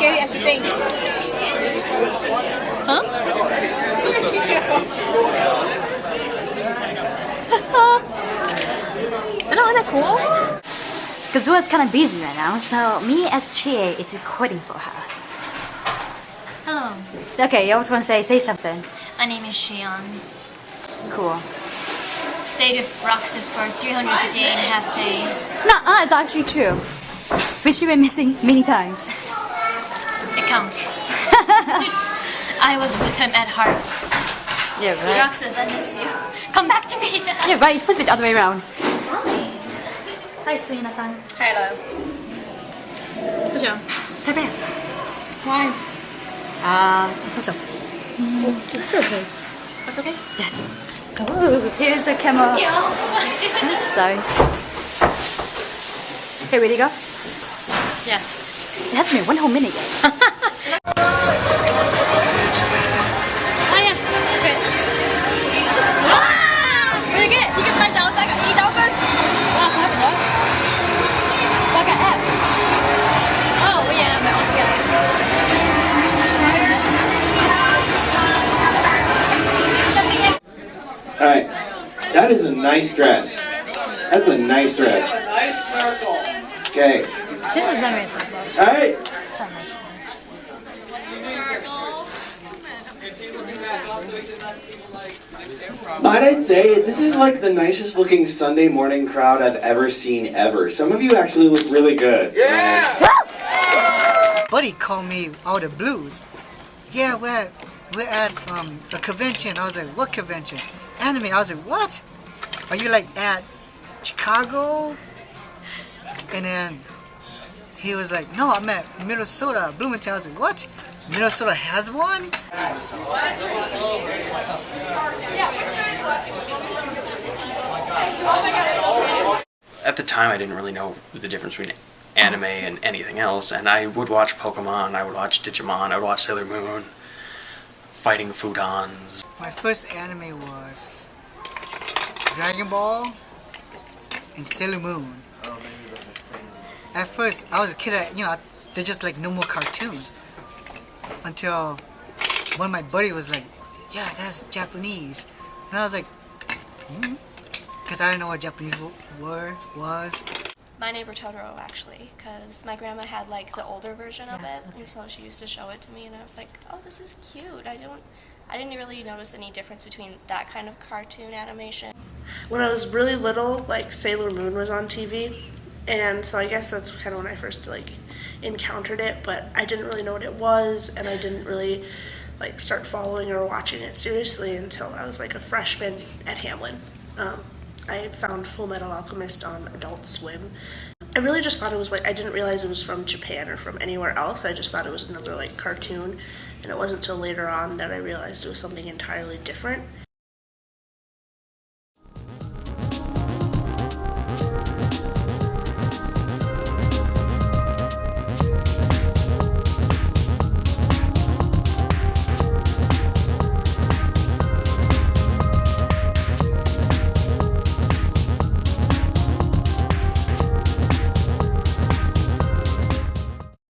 scary as you think. Huh? Isn't that cool? Kazoua's kind of busy right now, so me as Chie is recording for her. Hello. Okay, I was gonna say something. My name is Shion. Cool. Stayed with Roxas for 358.5 days. No, it's actually true. But she went missing many times. It counts. I was with him at heart. Yeah, right. Roxas, I miss you. Come back to me. Yeah, right. It's supposed to be the other way around. Hi, Suina-san. Hello. Good job. Type A. Why? So. That's okay. That's okay? Yes. Ooh, here's the camera. Sorry. Okay, ready to go? Yeah. It has been 1 whole minute yet. Oh yeah. Okay. Really good. You can find out like eat over. Wow, what happened there? Like an app. Oh yeah, I'm all together. Alright, that is a nice dress. That's a nice dress. Nice circle. Okay. This is never circle. Alright. Might I say, this is like the nicest looking Sunday morning crowd I've ever seen ever. Some of you actually look really good. Yeah! Buddy called me out of blues. Yeah, we're at a convention. I was like, what convention? Anime. I was like, what? Are you like at Chicago? And then he was like, no, I'm at Minnesota, Bloomington. I was like, what? Minnesota has one? At the time, I didn't really know the difference between anime and anything else, and I would watch Pokemon, I would watch Digimon, I would watch Sailor Moon, fighting Foodons. My first anime was Dragon Ball and Sailor Moon. At first, I was a kid, they're just like normal cartoons. Until one of my buddy was like, yeah, that's Japanese. And I was like, because I didn't know what Japanese was. My neighbor Totoro, actually, because my grandma had like the older version of it, and so she used to show it to me, and I was like, oh, this is cute. I didn't really notice any difference between that kind of cartoon animation. When I was really little, like Sailor Moon was on TV, and so I guess that's kind of when I first like encountered it, but I didn't really know what it was, and I didn't really like start following or watching it seriously until I was like a freshman at Hamline. I found Full Metal Alchemist on Adult Swim. I really just thought it was like, I didn't realize it was from Japan or from anywhere else. I just thought it was another like cartoon, and it wasn't until later on that I realized it was something entirely different.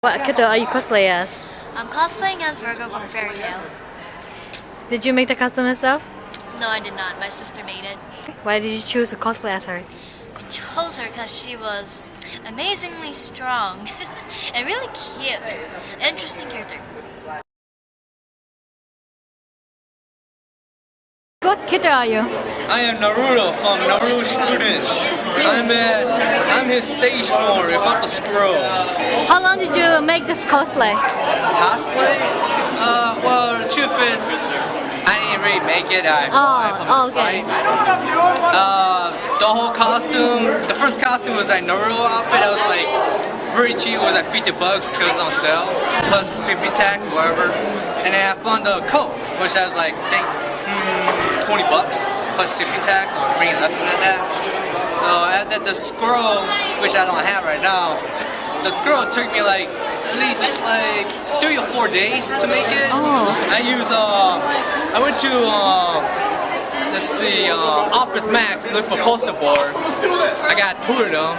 What character are you cosplaying as? I'm cosplaying as Virgo from Fairy Tail. Did you make the costume yourself? No, I did not. My sister made it. Why did you choose to cosplay as her? I chose her because she was amazingly strong and really cute. Interesting character. What character are you? I am Naruto from Naruto Shippuden. I'm his stage form without the scroll. How long did you make this cosplay? Cosplay? Well, the truth is, I didn't really make it. I bought it from the site. The whole costume, the first costume was like Naruto outfit. That was like very cheap. It was like $50 because it's on sale, plus shipping tax, whatever. And then I found the coat, which I was like, I think, $20 plus shipping tax, or maybe less than that. So the scroll, which I don't have right now, the scroll took me like at least like 3 or 4 days to make it. I went to let's see, Office Max to look for poster board. I got 2 of them,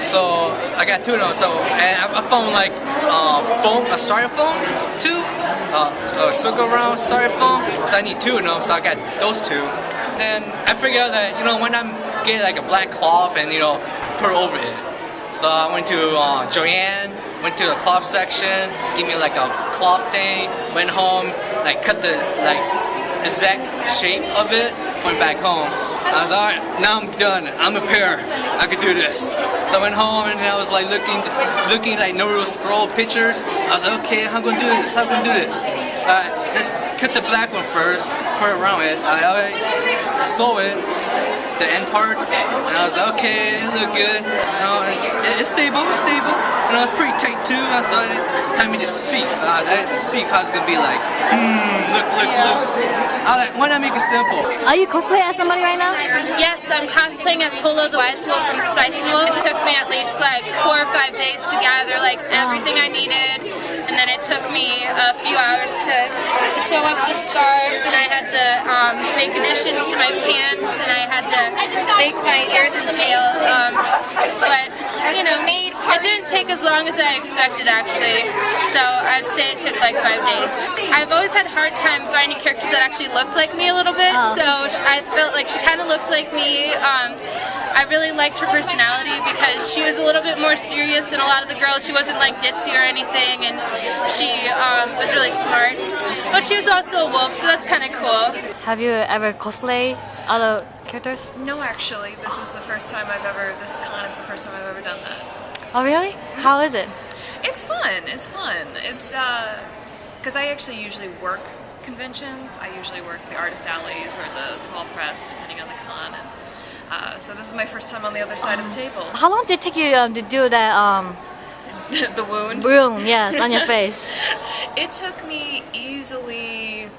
So I got 2 of them. So and I found like foam, a styrofoam too, a circle round styrofoam. So I need 2 of them. So I got those 2. Then I figured out that when I'm getting like a black cloth and put it over it. So I went to Joanne, went to the cloth section, gave me like a cloth thing. Went home, like cut the exact shape of it. Went back home. I was alright, now I'm done. I'm a pair. I could do this. So I went home and I was like looking like Naruto scroll pictures. I was like, okay, how I'm gonna do this? How I'm gonna do this? Just cut the black one first, put it around it. I sew it, the end parts, and I was like, okay, it looked good. It's stable, it's stable. It's pretty tight too. So time me to see how it's gonna be like. Look. Why not make it simple? Are you cosplaying as somebody right now? Yes, I'm cosplaying as Holo the Wise Wolf from Spice Wolf. It took me at least like 4 or 5 days to gather like everything I needed, and then it took me a few hours to sew up the scarf, and I had to make additions to my pants, and I had to make my ears and tail. But it didn't take as long as I expected actually. So I'd say it took like 5 days. I've always had a hard time finding characters that actually looked like me a little bit, so I felt like she kind of looked like me. I really liked her personality because she was a little bit more serious than a lot of the girls. She wasn't like ditzy or anything, and she was really smart. But she was also a wolf, so that's kind of cool. Have you ever cosplayed other characters? No, actually, this is the first time this con is the first time I've ever done that. Oh really? How is it? It's fun, it's because I actually usually work conventions. I usually work the artist alleys or the small press, depending on the con. And so this is my first time on the other side of the table. How long did it take you to do that? The wound? Wound, yes, on your face. It took me easily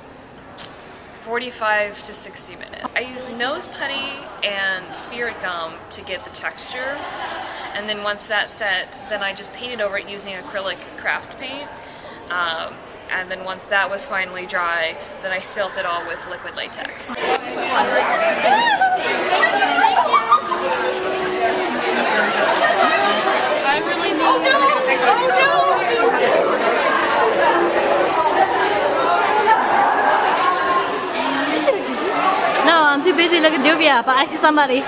45 to 60 minutes. I used nose putty and spirit gum to get the texture, and then once that's set, then I just painted over it using acrylic craft paint. And then once that was finally dry, then I sealed it all with liquid latex. I really need No, I'm too busy looking Juvia, but I see somebody.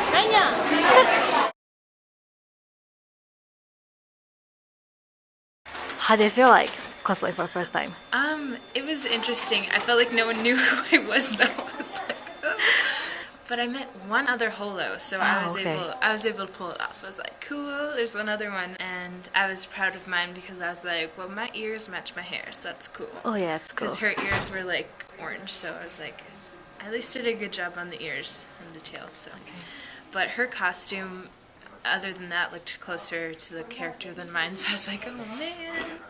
How do you feel like cosplay for the first time? It was interesting. I felt like no one knew who I was though. But I met one other holo, so I was able to pull it off. I was like, cool, there's one other one, and I was proud of mine because I was like, well, my ears match my hair, so that's cool. Oh yeah, it's cool. Because her ears were like orange, so I was like, at least did a good job on the ears and the tail. So, but her costume, other than that, looked closer to the character than mine. So I was like, oh man,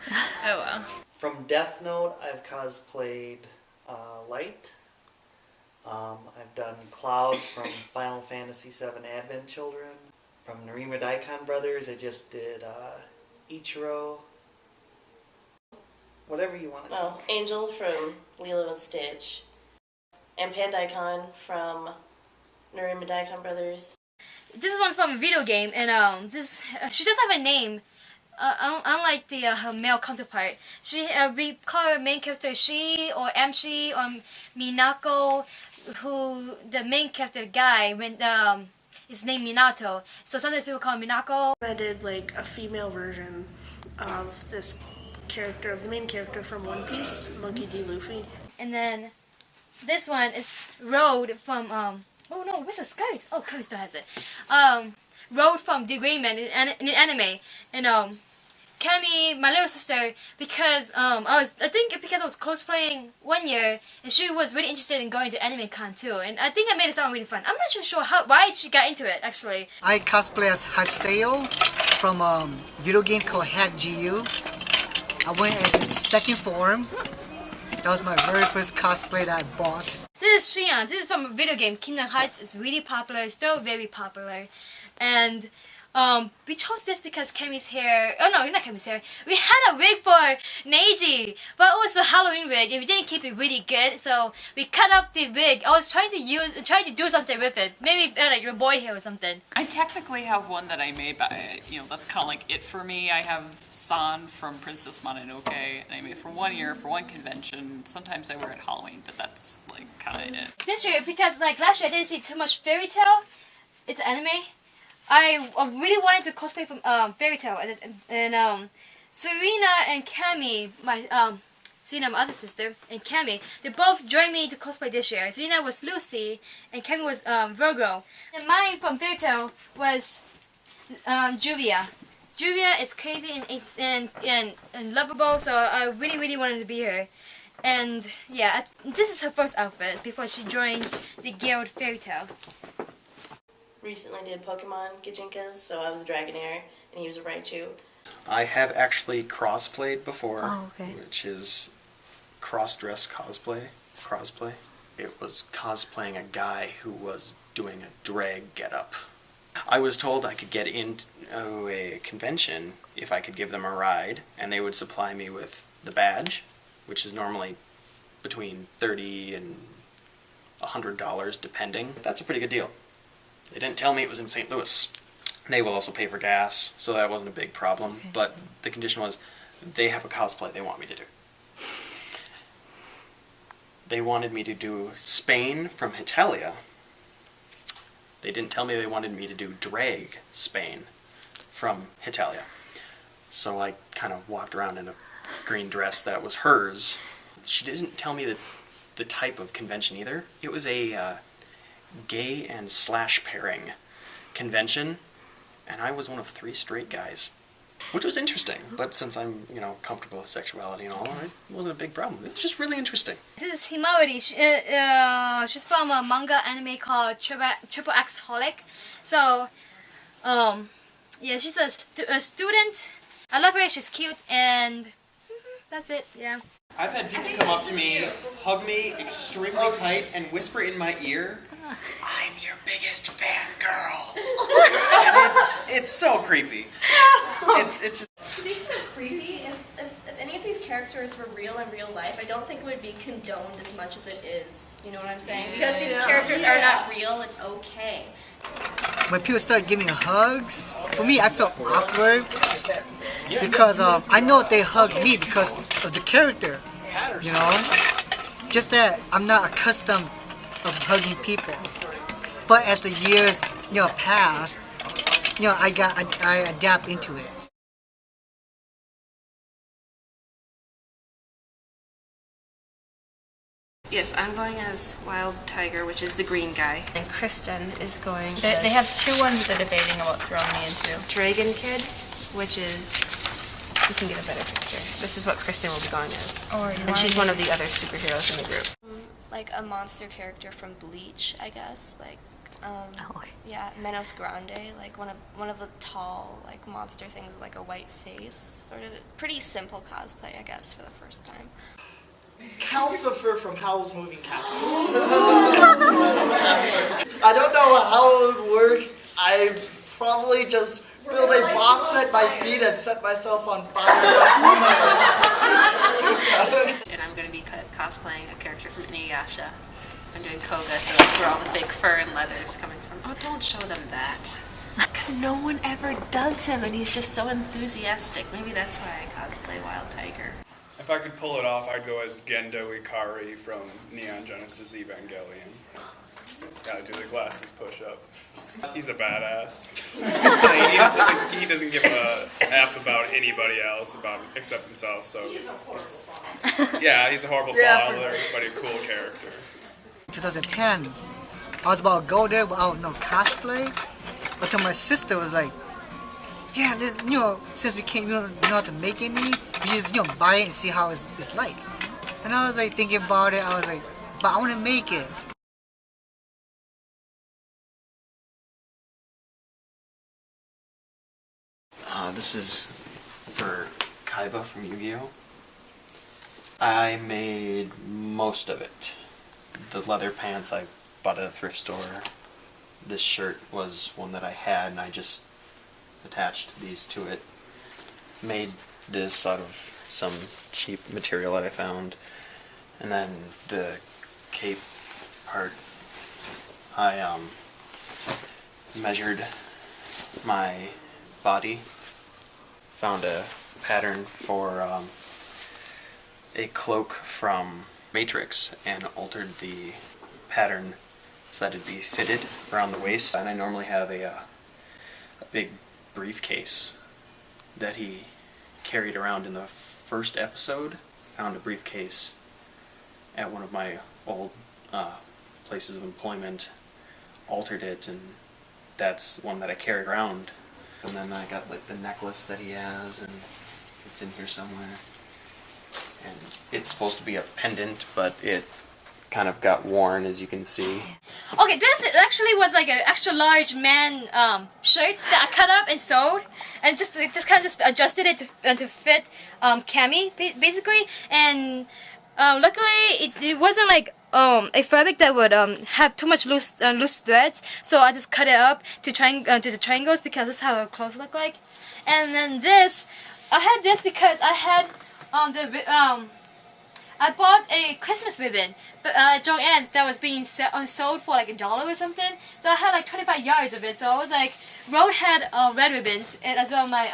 oh well. From Death Note, I've cosplayed Light. I've done Cloud from Final Fantasy VII Advent Children. From Narima Daikon Brothers, I just did Ichiro. Whatever you want to Well, Angel from Lilo and Stitch. And Pandaikon from Narima Daikon Brothers. This one's from a video game, and she does have a name. Unlike the her male counterpart, we call her main character she or Amshi or Minako, who the main character guy is named Minato. So sometimes people call him Minako. I did like a female version of this character, of the main character from One Piece, Monkey D. Luffy. And then this one is Road from oh no, where's the skirt? Oh, Kevin still has it. Road from The Gray Man in anime, and Kemi, my little sister, because I think because I was cosplaying one year, and she was really interested in going to anime con too, and I think I made it sound really fun. I'm not sure why she got into it actually. I cosplay as Haseo from video game called Hack GU. I went as his second form. That was my very first cosplay that I bought. This is Shion. This is from a video game. Kingdom Hearts is really popular. It's still very popular. And we chose this because Kemi's hair. Oh no, not Kemi's hair. We had a wig for Neji, but it was a Halloween wig, and we didn't keep it really good, so we cut up the wig. I was trying to do something with it, maybe like your boy hair or something. I technically have one that I made, but that's kind of like it for me. I have San from Princess Mononoke, and I made it for 1 year for one convention. Sometimes I wear it Halloween, but that's like kind of it. This year, because like last year I didn't see too much Fairy Tail. It's anime. I really wanted to cosplay from Fairy Tail, and Serena and Cami, Serena, my other sister, and Cami, they both joined me to cosplay this year. Serena was Lucy, and Cami was Virgo. And mine from Fairy Tail was Juvia. Juvia is crazy and lovable, so I really wanted to be her. And yeah, this is her first outfit before she joins the guild Fairy Tail. Recently did Pokemon Gijinkas, so I was a Dragonair and he was a Raichu. I have actually crossplayed before, okay. which is cross-dress cosplay. It was cosplaying a guy who was doing a drag getup. I was told I could get into a convention if I could give them a ride, and they would supply me with the badge, which is normally between $30 and $100 depending. That's a pretty good deal. They didn't tell me it was in St. Louis. They will also pay for gas, so that wasn't a big problem. Okay. But the condition was they have a cosplay they want me to do. They wanted me to do Spain from Hetalia. They didn't tell me they wanted me to do drag Spain from Hetalia. So I kind of walked around in a green dress that was hers. She didn't tell me the type of convention either. It was a gay and slash pairing convention, and I was one of 3 straight guys, which was interesting. But since I'm, comfortable with sexuality and all, it wasn't a big problem. It was just really interesting. This is Himawari. She's from a manga anime called Triple X Holic. So, yeah, she's a student. I love her. She's cute, and that's it. Yeah. I've had people come up to me, hug me extremely tight, and whisper in my ear, "I'm your biggest fangirl." And it's so creepy. It's just... Speaking of creepy, if any of these characters were real in real life, I don't think it would be condoned as much as it is. You know what I'm saying? Because these characters are not real, it's okay. When people start giving hugs, for me I felt awkward because I know they hugged me because of the character, just that I'm not accustomed of hugging people. But as the years pass, I adapt into it. Yes, I'm going as Wild Tiger, which is the green guy. And Kristen is going They have 2 ones they're debating about throwing me into. Dragon Kid, which is... You can get a better picture. This is what Kristen will be going as. And she's one of the other superheroes in the group. Like a monster character from Bleach, I guess. Like, yeah, Menos Grande, like one of the tall, like, monster things with like a white face. Sort of pretty simple cosplay, I guess, for the first time. Calcifer from Howl's Moving Castle. I don't know how it would work. I probably just build a box at my feet and set myself on fire. And I'm going to be cosplaying a character from Inuyasha. I'm doing Koga, so that's where all the fake fur and leather is coming from. Oh, don't show them that. Because no one ever does him, and he's just so enthusiastic. Maybe that's why I cosplay Wild Tiger. If I could pull it off, I'd go as Gendo Ikari from Neon Genesis Evangelion. Gotta do the glasses push-up. He's a badass. He doesn't give a F about anybody else except himself, so he's a horrible father, but a cool character. 2010, I was about to go there, but I don't know cosplay. Until my sister was like, yeah, this, since we don't know how to make any, we just, buy it and see how it's like. And I was like thinking about it, I was like, but I want to make it. This is for Kaiba from Yu-Gi-Oh! I made most of it. The leather pants I bought at a thrift store. This shirt was one that I had and I just attached these to it. Made this out of some cheap material that I found. And then the cape part, I measured my body, found a pattern for a cloak from Matrix, and altered the pattern so that it'd be fitted around the waist. And I normally have a big briefcase that he carried around in the first episode. Found a briefcase at one of my old places of employment, altered it, and that's one that I carry around. And then I got like the necklace that he has, and it's in here somewhere. And it's supposed to be a pendant, but it kind of got worn, as you can see. Okay, this actually was like an extra large man shirt that I cut up and sewed, and just kind of just adjusted it to fit Cammy basically. And luckily it wasn't like a fabric that would have too much loose threads, so I just cut it up to the triangles because that's how clothes look like. And then this, I had this because I had I bought a Christmas ribbon at Joanne that was being sold for like $1 or something. So I had like 25 yards of it. So I was like, Road had red ribbons, and as well my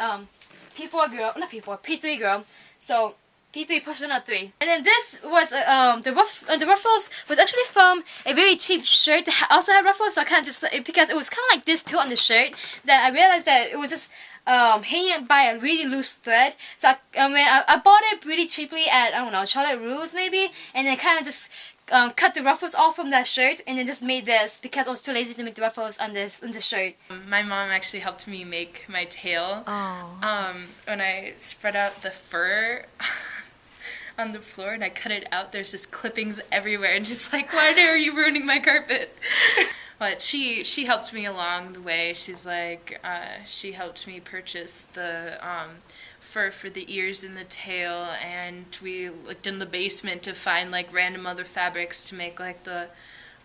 P3 girl. So P3 Persona 3. And then this was the ruffles was actually from a very cheap shirt that also had ruffles. So I kind of just, because it was kind of like this too on the shirt, that I realized that it was just hanging by a really loose thread. So I bought it really cheaply at, I don't know, Charlotte Russe maybe, and then kind of just cut the ruffles off from that shirt, and then just made this because I was too lazy to make the ruffles on this shirt. My mom actually helped me make my tail. When I spread out the fur on the floor and I cut it out, there's just clippings everywhere, and just like, why are you ruining my carpet? But she helped me along the way. She's like, she helped me purchase the fur for the ears and the tail, and we looked in the basement to find like random other fabrics to make like the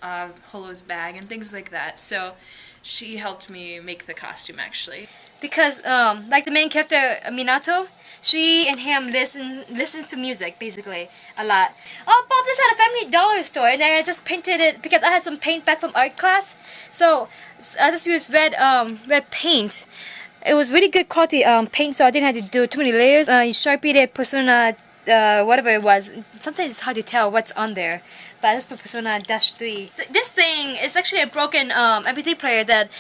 Holo's bag and things like that. So she helped me make the costume actually. Because like the main character Minato, she and him listens to music basically a lot. I bought this at a Family Dollar store, and then I just painted it because I had some paint back from art class. So I just used red paint. It was really good quality paint, so I didn't have to do too many layers. You Sharpied it, Persona, whatever it was. Sometimes it's hard to tell what's on there, but I just put Persona -3. This thing is actually a broken MP3 player that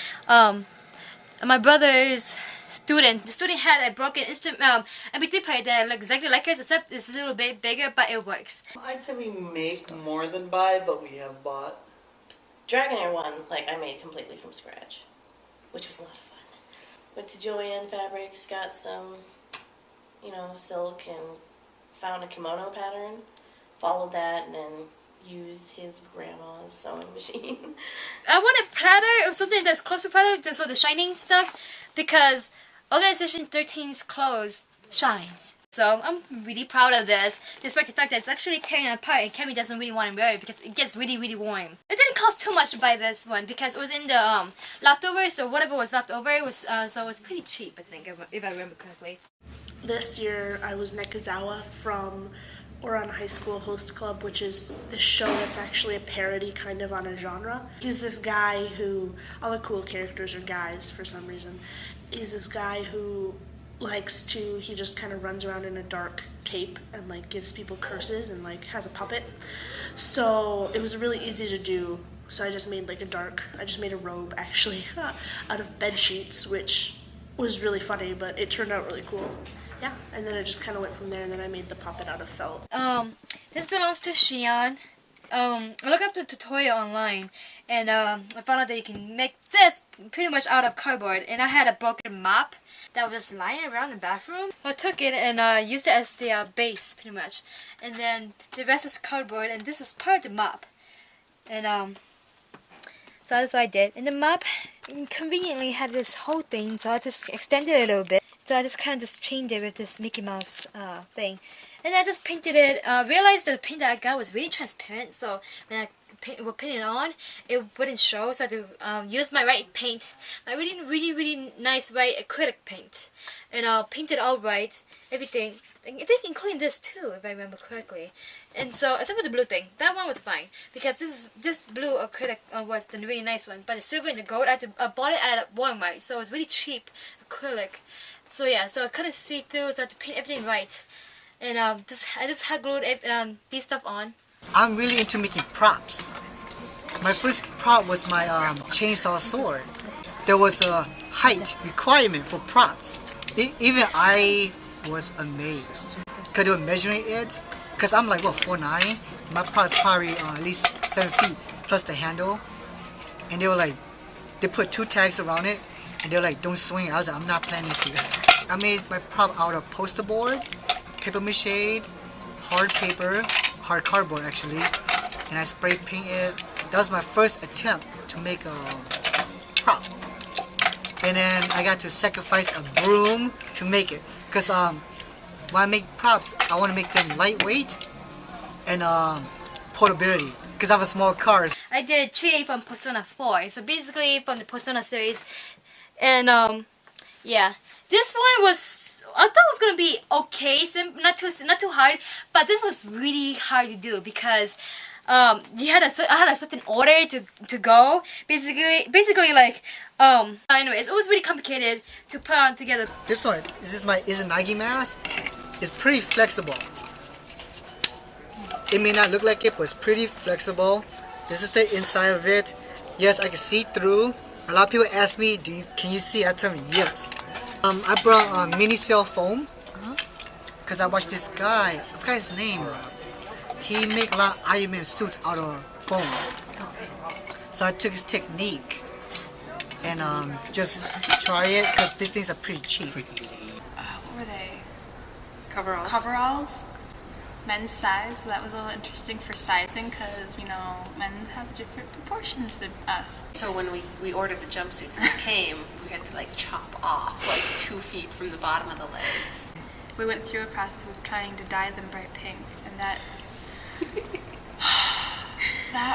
my brother's the student had a broken MP3 player that looks exactly like it, except it's a little bit bigger, but it works. I'd say we make more than buy, but we have bought. Dragonair one, like I made completely from scratch, which was a lot of fun. Went to Joanne Fabrics, got some, silk, and found a kimono pattern, followed that, and then used his grandma's sewing machine. I want a platter or something that's close to platter, so the shining stuff, because Organization 13's clothes shines. So I'm really proud of this, despite the fact that it's actually tearing apart and Kemi doesn't really want to wear it because it gets really, really warm. It didn't cost too much to buy this one because it was in the leftovers, so whatever was left over, it was so it was pretty cheap, I think, if I remember correctly. This year I was Kazoua from Oran High School Host Club, which is this show that's actually a parody kind of on a genre. He's this guy who, all the cool characters are guys for some reason. He's this guy who he just kind of runs around in a dark cape and like gives people curses and like has a puppet. So it was really easy to do. So I just made I just made a robe actually out of bed sheets, which was really funny, but it turned out really cool. Yeah, and then it just kind of went from there, and then I made the puppet out of felt. This belongs to Xian. I looked up the tutorial online, and I found out that you can make this pretty much out of cardboard, and I had a broken mop that was lying around the bathroom. So I took it and used it as the base, pretty much. And then the rest is cardboard, and this was part of the mop. And so that's what I did. And the mop conveniently had this whole thing, so I just extended it a little bit. So I just kind of just chained it with this Mickey Mouse thing. And I just painted it, realized that the paint that I got was really transparent, so when I would paint it on, it wouldn't show. So I had to use my white paint, my really nice white acrylic paint, and I'll paint it all right, everything. I think including this too, if I remember correctly. And so, except for the blue thing, that one was fine because this blue acrylic was the really nice one. But the silver and the gold, I bought it at Walmart, so it was really cheap acrylic. So yeah, so I couldn't see through, so I had to paint everything right. And I just hot glued these stuff on. I'm really into making props. My first prop was my chainsaw sword. There was a height requirement for props. Even I was amazed. Cause they were measuring it. Cause I'm like, what, 4'9"? My prop's probably at least 7 feet plus the handle. And they were like, they put 2 tags around it. And they were like, don't swing it. I was like, I'm not planning to. I made my prop out of poster board, paper mache, hard paper, hard cardboard actually, and I spray paint it. That was my first attempt to make a prop. And then I got to sacrifice a broom to make it. Because when I make props, I want to make them lightweight and portability. Because I have a small car. I did Chie from Persona 4. So basically from the Persona series. And yeah. This one was, I thought it was gonna be okay, not too hard, but this was really hard to do because I had a certain order to go. Basically like anyways, it was really complicated to put on together. This one, this is my Izanagi mask. It's pretty flexible. It may not look like it, but it's pretty flexible. This is the inside of it. Yes, I can see through. A lot of people ask me, can you see? I tell them yes. I brought mini cell foam because I watched this guy, I forgot his name. He make a lot of Iron Man suits out of foam. So I took his technique and just try it because these things are pretty cheap. What were they? Coveralls. Coveralls. Men's size, so that was a little interesting for sizing because, you know, men have different proportions than us. So when we ordered the jumpsuits and they came, we had to like chop off like 2 feet from the bottom of the legs. We went through a process of trying to dye them bright pink, and that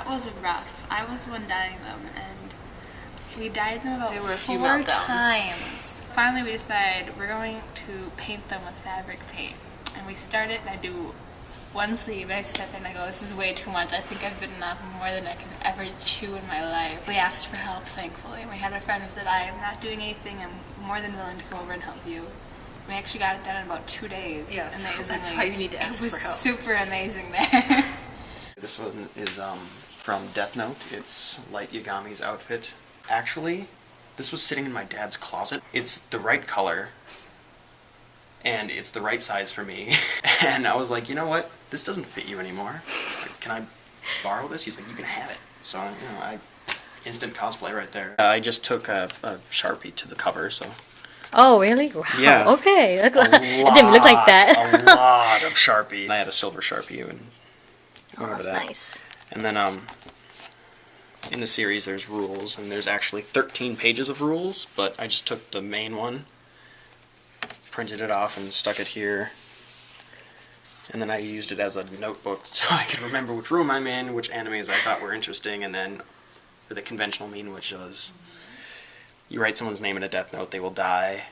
was rough. I was the one dyeing them, and we dyed them about 4 times. Finally, we decided we're going to paint them with fabric paint, and we started, and I do one sleeve, and I sit there and I go, this is way too much. I think I've bitten off more than I can ever chew in my life. We asked for help, thankfully. We had a friend who said, I am not doing anything. I'm more than willing to go over and help you. We actually got it done in about 2 days. Yeah, that's why you need to ask for help. It was super amazing there. This one is from Death Note. It's Light Yagami's outfit. Actually, this was sitting in my dad's closet. It's the right color. And it's the right size for me. And I was like, you know what? This doesn't fit you anymore. Like, can I borrow this? He's like, you can have it. So, you know, instant cosplay right there. I just took a Sharpie to the cover, so. Oh, really? Wow. Yeah. Okay. It didn't look like that. A lot of Sharpie. I had a silver Sharpie and went over that. Nice. And then, in the series, there's rules, and there's actually 13 pages of rules, but I just took the main one, printed it off and stuck it here, and then I used it as a notebook so I could remember which room I'm in, which animes I thought were interesting, and then for the conventional mean, which was you write someone's name in a death note, they will die.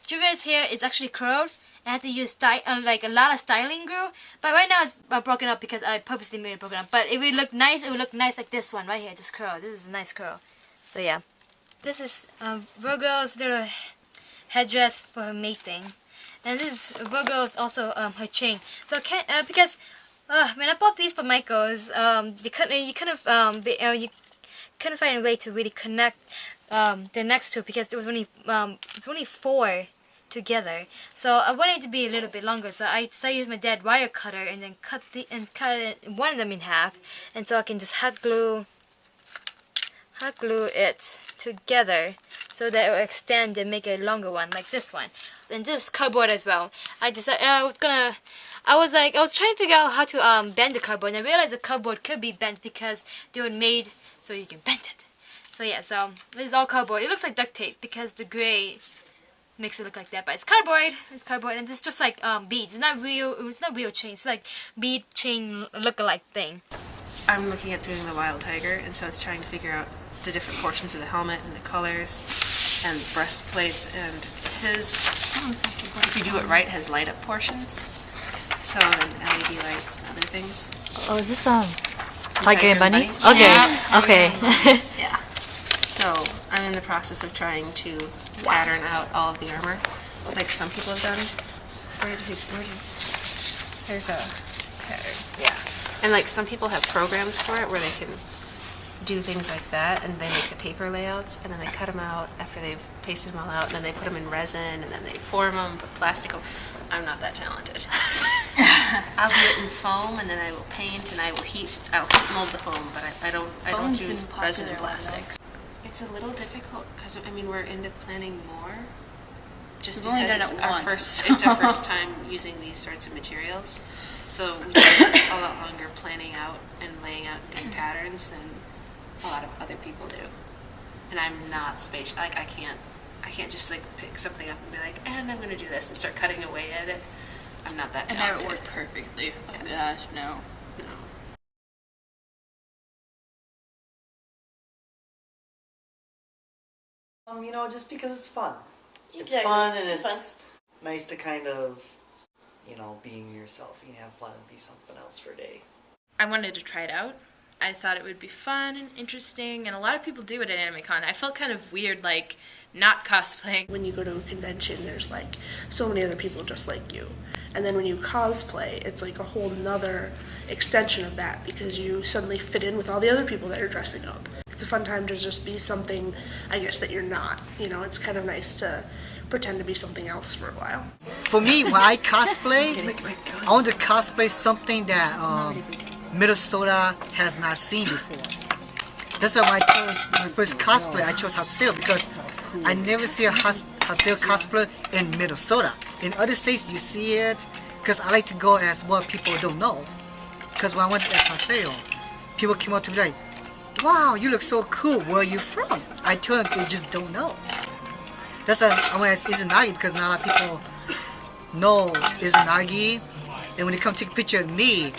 Juvia's hair is actually curled. I had to use like a lot of styling glue, but right now it's broken up because I purposely made it broken up. But it would look nice. It would look nice like this one right here, this curl. This is a nice curl. So yeah, this is Virgo's little headdress for her mating, and this is Virgo's also her chain. So because when I bought these for Michael's, you couldn't find a way to really connect the next two because there was only it's only 4 together. So I wanted it to be a little bit longer. So I decided to use my dad wire cutter and then cut one of them in half, and so I can just hot glue it together so that it will extend and make a longer one like this one. And this is cardboard as well. I decided I was trying to figure out how to bend the cardboard, and I realized the cardboard could be bent because they were made so you can bend it. So yeah, so this is all cardboard. It looks like duct tape because the gray makes it look like that, but it's cardboard. It's cardboard, and it's just like beads. It's not real chain. It's like bead chain look-alike thing. I'm looking at doing the wild tiger, and so it's trying to figure out the different portions of the helmet and the colors and breastplates, and his, if you do it right, has light up portions. So then LED lights and other things. Oh, is this Tiger and Bunny? Okay, Yeah. okay. Yeah. So I'm in the process of trying to pattern out all of the armor, like some people have done. There's a pattern. Yeah. And like some people have programs for it where they can do things like that, and they make the paper layouts, and then they cut them out after they've pasted them all out, and then they put them in resin, and then they form them, put plastic over. I'm not that talented. I'll do it in foam, and then I will paint, and I'll heat mold the foam, but I don't do resin and plastics. It's a little difficult because I mean we're into planning more, just We've only because done it's it our once. first it's our first time using these sorts of materials. So we take a lot longer planning out and laying out good patterns than a lot of other people do. And I'm not spatial. Like I can't just like pick something up and be like, and I'm going to do this and start cutting away at it. I'm not that It talented. never worked perfectly. Oh Yes. gosh, no. You know, just because it's fun. It's Exactly. fun, and It's it's nice to kind of, you know, being yourself. You can have fun and be something else for a day. I wanted to try it out. I thought it would be fun and interesting, and a lot of people do it at AnimeCon. I felt kind of weird, like, not cosplaying. When you go to a convention, there's like so many other people just like you. And then when you cosplay, it's like a whole nother extension of that because you suddenly fit in with all the other people that are dressing up. It's a fun time to just be something, I guess, that you're not. You know, it's kind of nice to pretend to be something else for a while. For me, when I cosplay, I want to cosplay something that Minnesota has not seen before. That's why I chose my first cosplay. I chose Haseo because I never see a Haseo cosplay in Minnesota. In other states, you see it because I like to go as what people don't know. Because when I went as Haseo, people came up to me like, "Wow, you look so cool. Where are you from?" I told them they just don't know. That's why I went as Izanagi because not a lot of people know Izanagi. And when they come take a picture of me,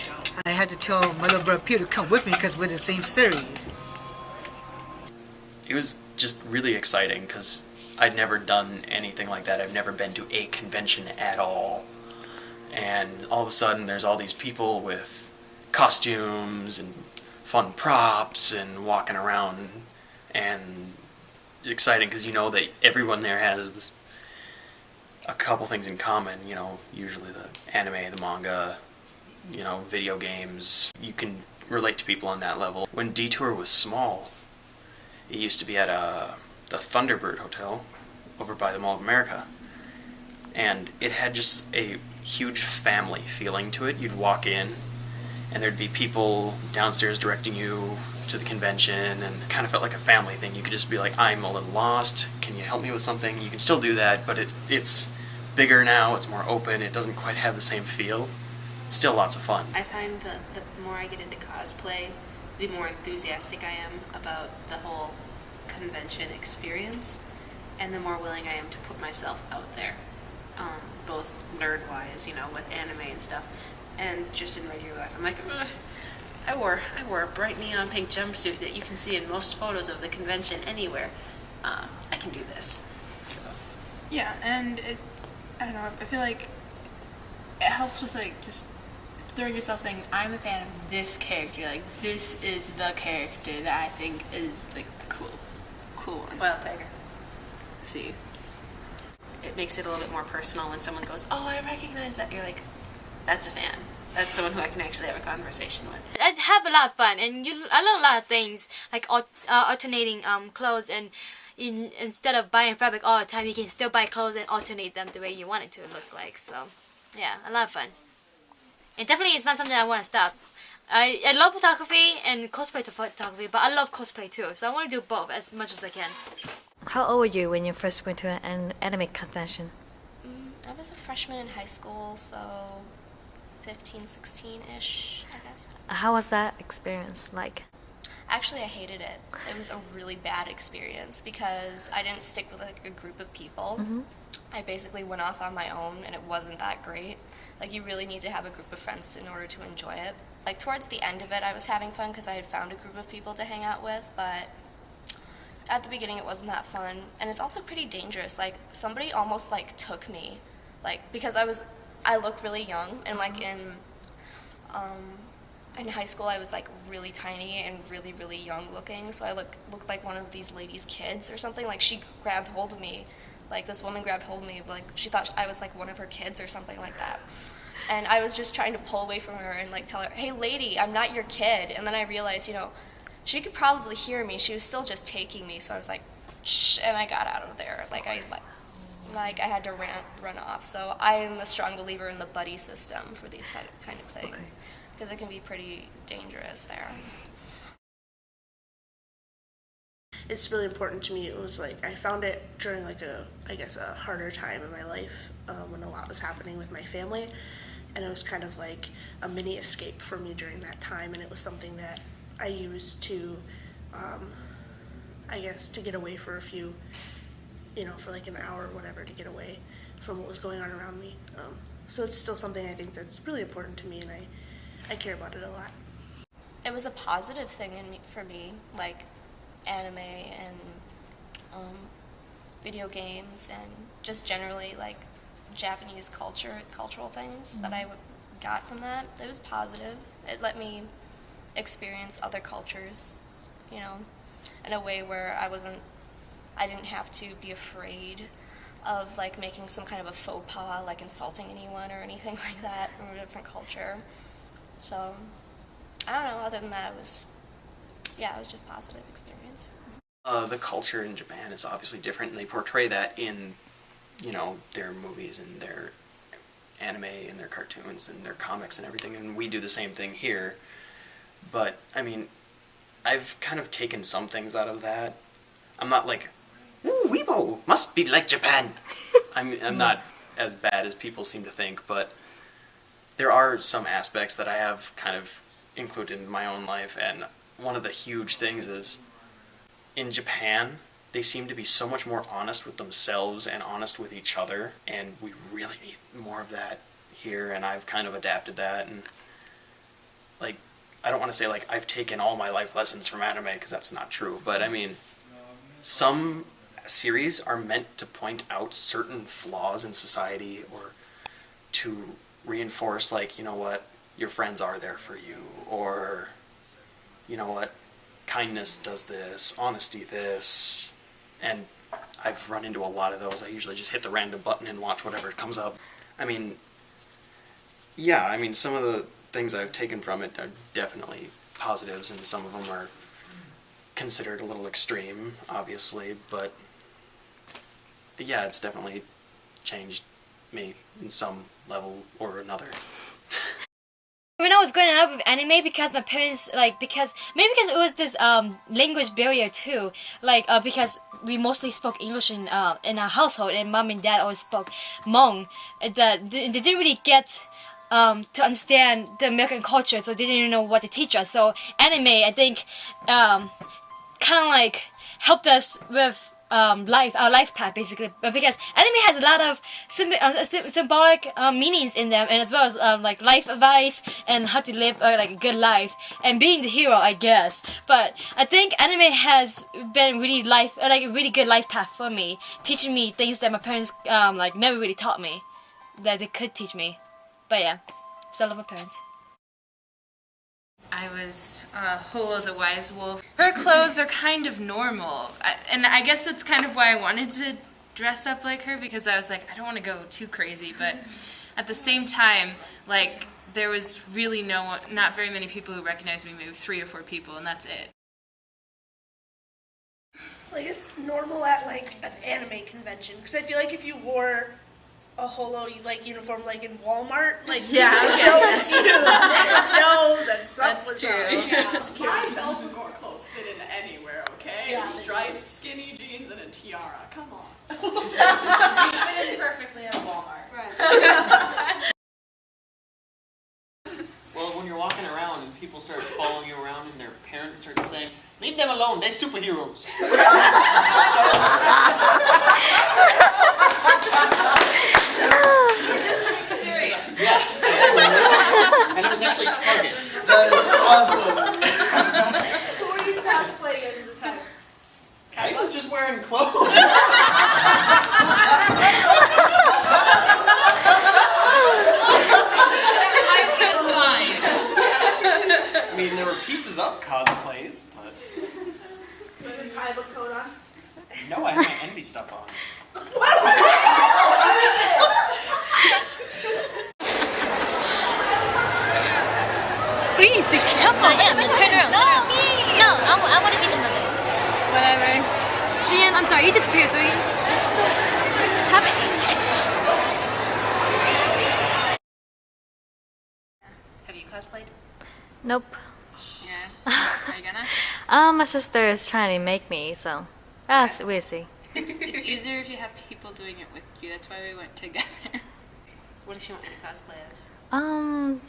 I had to tell my little brother Peter to come with me because we're the same series. It was just really exciting because I'd never done anything like that. I've never been to a convention at all. And all of a sudden there's all these people with costumes and fun props and walking around, and exciting because you know that everyone there has a couple things in common, you know, usually the anime, the manga, you know, video games. You can relate to people on that level. When Detour was small, it used to be at the Thunderbird Hotel over by the Mall of America, and it had just a huge family feeling to it. You'd walk in and there'd be people downstairs directing you to the convention, and it kind of felt like a family thing. You could just be like, I'm a little lost, can you help me with something? You can still do that, but it's bigger now, it's more open, it doesn't quite have the same feel. It's still lots of fun. I find that the more I get into cosplay, the more enthusiastic I am about the whole convention experience, and the more willing I am to put myself out there, both nerd-wise, you know, with anime and stuff, and just in regular life. I'm like, ugh. I wore a bright neon pink jumpsuit that you can see in most photos of the convention anywhere. I can do this. So. Yeah, and I don't know, I feel like it helps with like just throwing yourself saying, I'm a fan of this character, like this is the character that I think is like the cool one. Wild Tiger. See. It makes it a little bit more personal when someone goes, oh, I recognize that. You're like, that's a fan. That's someone who I can actually have a conversation with. I have a lot of fun, and I learn a lot of things, like alternating clothes, and instead of buying fabric all the time, you can still buy clothes and alternate them the way you want it to look like. So, yeah, a lot of fun. And definitely it's not something I want to stop. I love photography and cosplay photography, but I love cosplay too, so I want to do both as much as I can. How old were you when you first went to an anime convention? I was a freshman in high school, so 15, 16-ish, I guess. How was that experience like? Actually, I hated it. It was a really bad experience because I didn't stick with like a group of people. I basically went off on my own and it wasn't that great. Like, you really need to have a group of friends in order to enjoy it. Like, towards the end of it, I was having fun because I had found a group of people to hang out with, but at the beginning it wasn't that fun. And it's also pretty dangerous. Like, somebody almost, like, took me, like, because I looked really young, and, like, in high school I was, like, really tiny and really, really young looking, so I looked like one of these ladies' kids or something. Like, she grabbed hold of me. Like, this woman grabbed hold of me, like, she thought I was, like, one of her kids or something like that. And I was just trying to pull away from her and, like, tell her, hey, lady, I'm not your kid. And then I realized, you know, she could probably hear me. She was still just taking me, so I was like, shh, and I got out of there. Like, I had to run off. So I am a strong believer in the buddy system for these kind of things, because it can be pretty dangerous there. It's really important to me. It was like, I found it during like a harder time in my life when a lot was happening with my family, and it was kind of like a mini escape for me during that time, and it was something that I used to, to get away for a few, for like an hour or whatever, to get away from what was going on around me. So it's still something I think that's really important to me, and I care about it a lot. It was a positive thing for me, like anime and video games and just generally like Japanese cultural things that I got from that. It was positive. It let me experience other cultures, in a way where I didn't have to be afraid of like making some kind of a faux pas, like insulting anyone or anything like that from a different culture. So I don't know, other than that, it was just a positive experience. The culture in Japan is obviously different, and they portray that in, their movies and their anime and their cartoons and their comics and everything, and we do the same thing here. But, I mean, I've kind of taken some things out of that. I'm not like, ooh, Weibo, must be like Japan. I'm not as bad as people seem to think, but there are some aspects that I have kind of included in my own life, and one of the huge things is, in Japan, they seem to be so much more honest with themselves and honest with each other, and we really need more of that here, and I've kind of adapted that, and, like, I don't want to say, like, I've taken all my life lessons from anime, because that's not true, but, I mean, some series are meant to point out certain flaws in society, or to reinforce, like, you know what, your friends are there for you, or, you know what, kindness does this, honesty this, and I've run into a lot of those. I usually just hit the random button and watch whatever comes up. I mean, yeah, I mean, some of the things I've taken from it are definitely positives, and some of them are considered a little extreme, obviously, but yeah, it's definitely changed me in some level or another. When I was growing up with anime, because my parents, maybe because it was this language barrier too, because we mostly spoke English in our household, and mom and dad always spoke Hmong, that they didn't really get to understand the American culture, so they didn't know what to teach us. So anime, I think, kind of like helped us with our life path, basically, because anime has a lot of symbolic meanings in them, and as well as like life advice and how to live like a good life and being the hero, I guess. But I think anime has been really a really good life path for me, teaching me things that my parents never really taught me, that they could teach me. But yeah, still love my parents. I was Holo the Wise Wolf. Her clothes are kind of normal, and I guess that's kind of why I wanted to dress up like her, because I was like, I don't want to go too crazy, but at the same time, like, there was really not very many people who recognized me, maybe 3 or 4 people, and that's it. Like, it's normal at, like, an anime convention, because I feel like if you wore a Holo uniform in Walmart, yeah, people would notice you. They would know that something was true. up. Yeah, my Belphegor clothes fit into anywhere, okay? Yeah. Stripes, skinny jeans, and a tiara. Come on. Fit in perfectly at Walmart. Right. Well, when you're walking around and people start following you around and their parents start saying, leave them alone, they're superheroes. That is awesome. Who are you cosplaying as at the time? I was just wearing clothes. I mean, there were pieces of cosplays, but Did I have a coat on? no, I had my envy stuff on. Please be careful. Yeah, but turn around. No, me. No, I want to be the mother. Whatever. Sheehan, I'm sorry, you disappeared, so you just don't have it. Have you cosplayed? Nope. Yeah. Are you gonna? My sister is trying to make me, so we'll see. It's easier if you have people doing it with you. That's why we went together. What does she want you to cosplay as?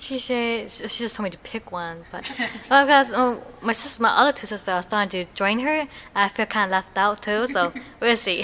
She just told me to pick one, but because my other two sisters are starting to join her, I feel kind of left out too. So we'll see.